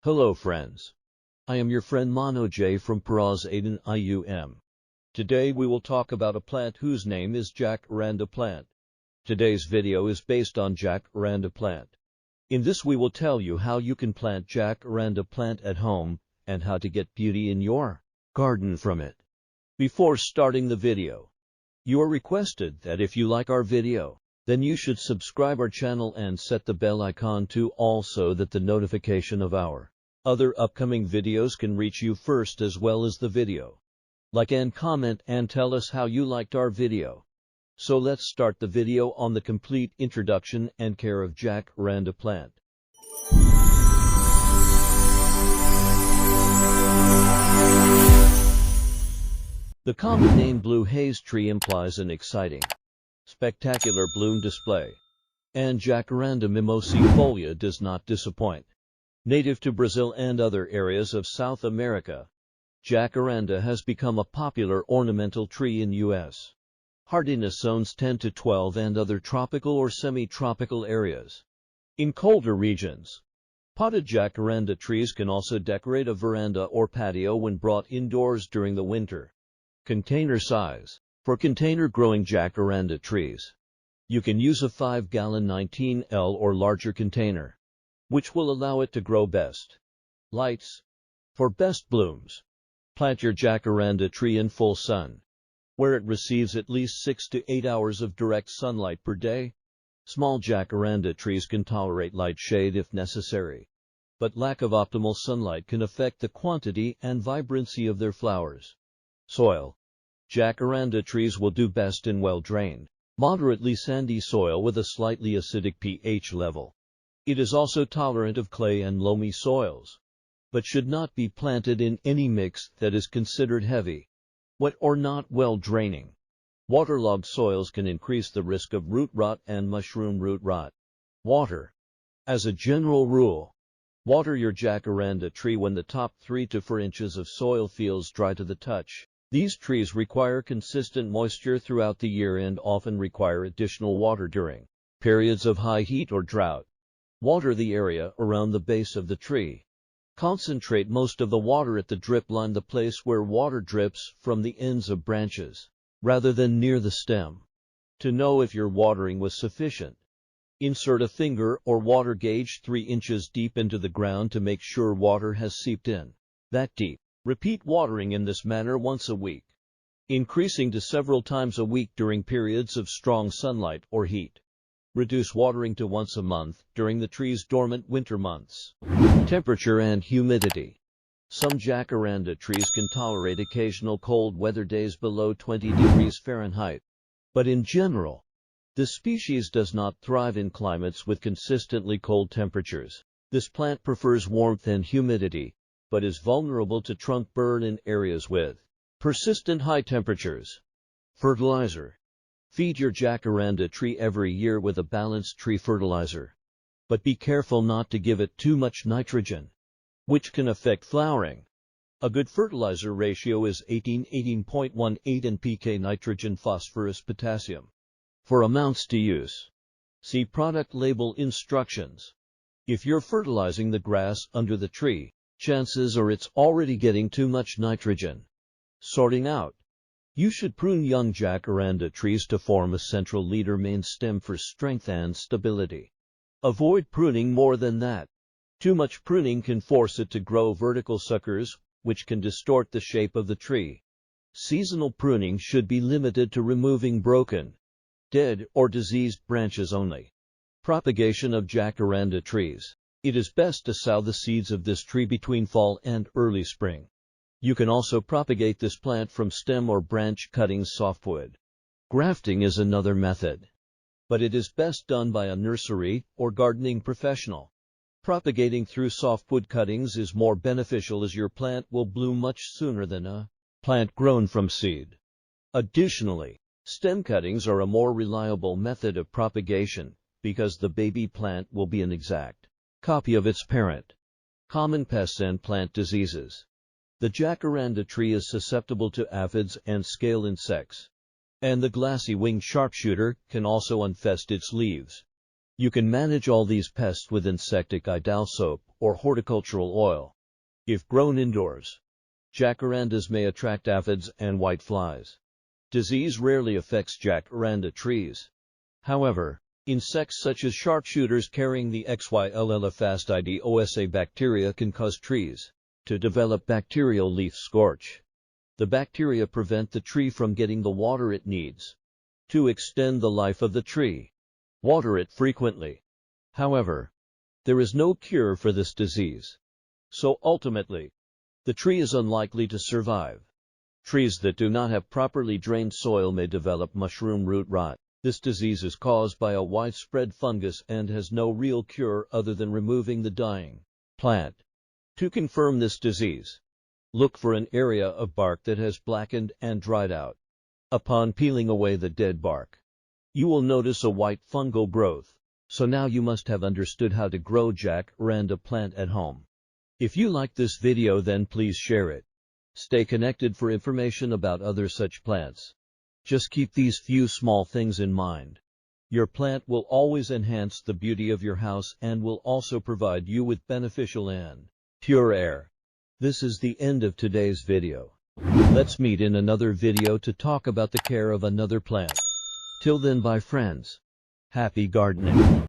Hello friends. I am your friend Mano J from Paraz Aden IUM. Today we will talk about a plant whose name is jacaranda plant. Today's video is based on jacaranda plant. In this we will tell you how you can plant jacaranda plant at home and how to get beauty in your garden from it. Before starting the video, you are requested that if you like our video, then you should subscribe our channel and set the bell icon to all so that the notification of our other upcoming videos can reach you first as well as the video. Like and comment and tell us how you liked our video. So let's start the video on the complete introduction and care of jacaranda plant. The common name blue haze tree implies an exciting, spectacular bloom display, and jacaranda mimosifolia does not disappoint. Native to Brazil and other areas of South America, jacaranda has become a popular ornamental tree in U.S. hardiness zones 10 to 12 and other tropical or semi-tropical areas. In colder regions, potted jacaranda trees can also decorate a veranda or patio when brought indoors during the winter. Container size. For container-growing jacaranda trees, you can use a 5-gallon 19L or larger container, which will allow it to grow best. Lights. For best blooms, plant your jacaranda tree in full sun, where it receives at least 6 to 8 hours of direct sunlight per day. Small jacaranda trees can tolerate light shade if necessary, but lack of optimal sunlight can affect the quantity and vibrancy of their flowers. Soil. Jacaranda trees will do best in well-drained, moderately sandy soil with a slightly acidic pH level. It is also tolerant of clay and loamy soils, but should not be planted in any mix that is considered heavy, wet or not well draining. Waterlogged soils can increase the risk of root rot and mushroom root rot. Water. As a general rule, water your jacaranda tree when the top 3 to 4 inches of soil feels dry to the touch. These trees require consistent moisture throughout the year and often require additional water during periods of high heat or drought. Water the area around the base of the tree. Concentrate most of the water at the drip line, the place where water drips from the ends of branches, rather than near the stem. To know if your watering was sufficient, insert a finger or water gauge 3 inches deep into the ground to make sure water has seeped in that deep. Repeat watering in this manner once a week, increasing to several times a week during periods of strong sunlight or heat. Reduce watering to once a month during the tree's dormant winter months. Temperature and humidity. Some jacaranda trees can tolerate occasional cold weather days below 20 degrees Fahrenheit, but in general, this species does not thrive in climates with consistently cold temperatures. This plant prefers warmth and humidity, but is vulnerable to trunk burn in areas with persistent high temperatures. Fertilizer. Feed your jacaranda tree every year with a balanced tree fertilizer, but be careful not to give it too much nitrogen, which can affect flowering. A good fertilizer ratio is 18-18.18 NPK nitrogen, phosphorus, potassium. For amounts to use, see product label instructions. If you're fertilizing the grass under the tree, chances are it's already getting too much nitrogen. Sorting out. You should prune young jacaranda trees to form a central leader main stem for strength and stability. Avoid pruning more than that. Too much pruning can force it to grow vertical suckers, which can distort the shape of the tree. Seasonal pruning should be limited to removing broken, dead, or diseased branches only. Propagation of jacaranda trees. It is best to sow the seeds of this tree between fall and early spring. You can also propagate this plant from stem or branch cuttings. Softwood grafting is another method, but it is best done by a nursery or gardening professional. Propagating through softwood cuttings is more beneficial as your plant will bloom much sooner than a plant grown from seed. Additionally, stem cuttings are a more reliable method of propagation because the baby plant will be an exact copy of its parent. Common pests and plant diseases. The jacaranda tree is susceptible to aphids and scale insects, and the glassy-winged sharpshooter can also infest its leaves. You can manage all these pests with insecticide soap or horticultural oil. If grown indoors, jacarandas may attract aphids and whiteflies. Disease rarely affects jacaranda trees. However, insects such as sharpshooters carrying the Xylella bacteria can cause trees to develop bacterial leaf scorch. The bacteria prevent the tree from getting the water it needs. To extend the life of the tree, water it frequently. However, there is no cure for this disease. So ultimately, the tree is unlikely to survive. Trees that do not have properly drained soil may develop mushroom root rot. This disease is caused by a widespread fungus and has no real cure other than removing the dying plant. To confirm this disease, look for an area of bark that has blackened and dried out. Upon peeling away the dead bark, you will notice a white fungal growth. So now you must have understood how to grow jacaranda plant at home. If you like this video, then please share it. Stay connected for information about other such plants. Just keep these few small things in mind. Your plant will always enhance the beauty of your house and will also provide you with beneficial and pure air. This is the end of today's video. Let's meet in another video to talk about the care of another plant. Till then, bye friends. Happy gardening.